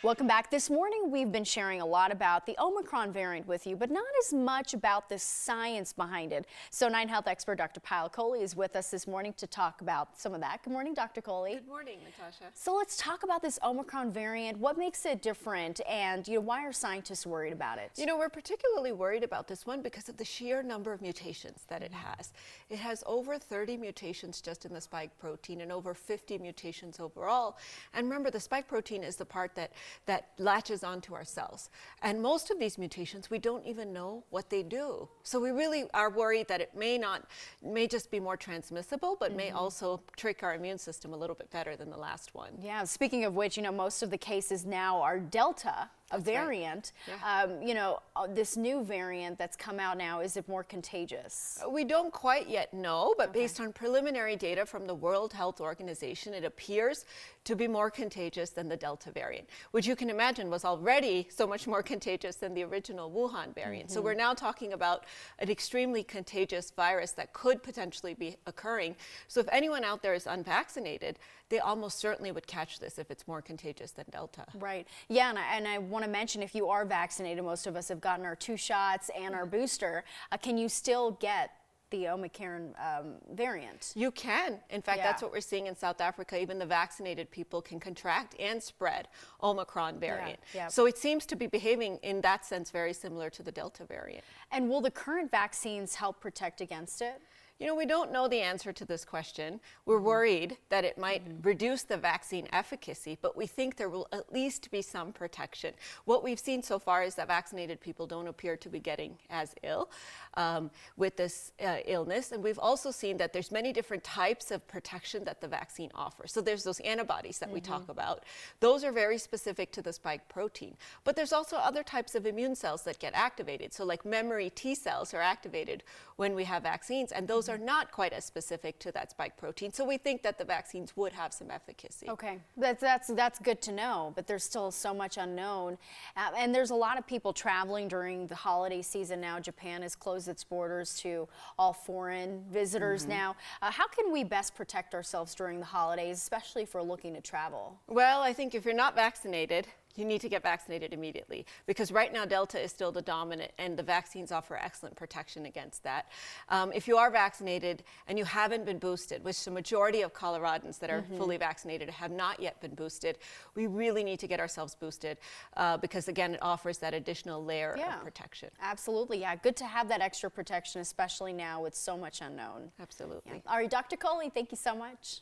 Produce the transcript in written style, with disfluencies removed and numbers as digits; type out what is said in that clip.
Welcome back. This morning we've been sharing a lot about the Omicron variant with you, but not as much about the science behind it. So 9Health expert Dr. Payal Kohli is with us this morning to talk about some of that. Good morning, Dr. Kohli. Good morning, Natasha. So let's talk about this Omicron variant. What makes it different, and why are scientists worried about it? We're particularly worried about this one because of the sheer number of mutations that it has. It has over 30 mutations just in the spike protein and over 50 mutations overall. And remember, the spike protein is the part that latches onto our cells. And most of these mutations, we don't even know what they do. So we really are worried that it may just be more transmissible, but may also trick our immune system a little bit better than the last one. Yeah, speaking of which, most of the cases now are Delta, a variant. Right. Yeah. This new variant that's come out now, is it more contagious? We don't quite yet know, but based on preliminary data from the World Health Organization, it appears to be more contagious than the Delta variant, which you can imagine was already so much more contagious than the original Wuhan variant. So we're now talking about an extremely contagious virus that could potentially be occurring. So if anyone out there is unvaccinated, they almost certainly would catch this if it's more contagious than Delta. Right. Yeah, and I want to mention, if you are vaccinated, most of us have gotten our 2 shots and our booster. Can you still get the Omicron variant? You can. In fact, that's what we're seeing in South Africa. Even the vaccinated people can contract and spread Omicron variant. So it seems to be behaving in that sense very similar to the Delta variant. And will the current vaccines help protect against it? We don't know the answer to this question. We're worried that it might reduce the vaccine efficacy, but we think there will at least be some protection. What we've seen so far is that vaccinated people don't appear to be getting as ill with this illness. And we've also seen that there's many different types of protection that the vaccine offers. So there's those antibodies that we talk about. Those are very specific to the spike protein. But there's also other types of immune cells that get activated. So like memory T cells are activated when we have vaccines, and those are not quite as specific to that spike protein. So we think that the vaccines would have some efficacy. Okay, that's good to know, but there's still so much unknown. And there's a lot of people traveling during the holiday season now. Japan has closed its borders to all foreign visitors now. How can we best protect ourselves during the holidays, especially if we're looking to travel? Well, I think if you're not vaccinated, you need to get vaccinated immediately, because right now Delta is still the dominant and the vaccines offer excellent protection against that. If you are vaccinated and you haven't been boosted, which the majority of Coloradans that are fully vaccinated have not yet been boosted, we really need to get ourselves boosted because again, it offers that additional layer of protection. Absolutely, yeah. Good to have that extra protection, especially now with so much unknown. Absolutely. Yeah. All right, Dr. Kohli, thank you so much.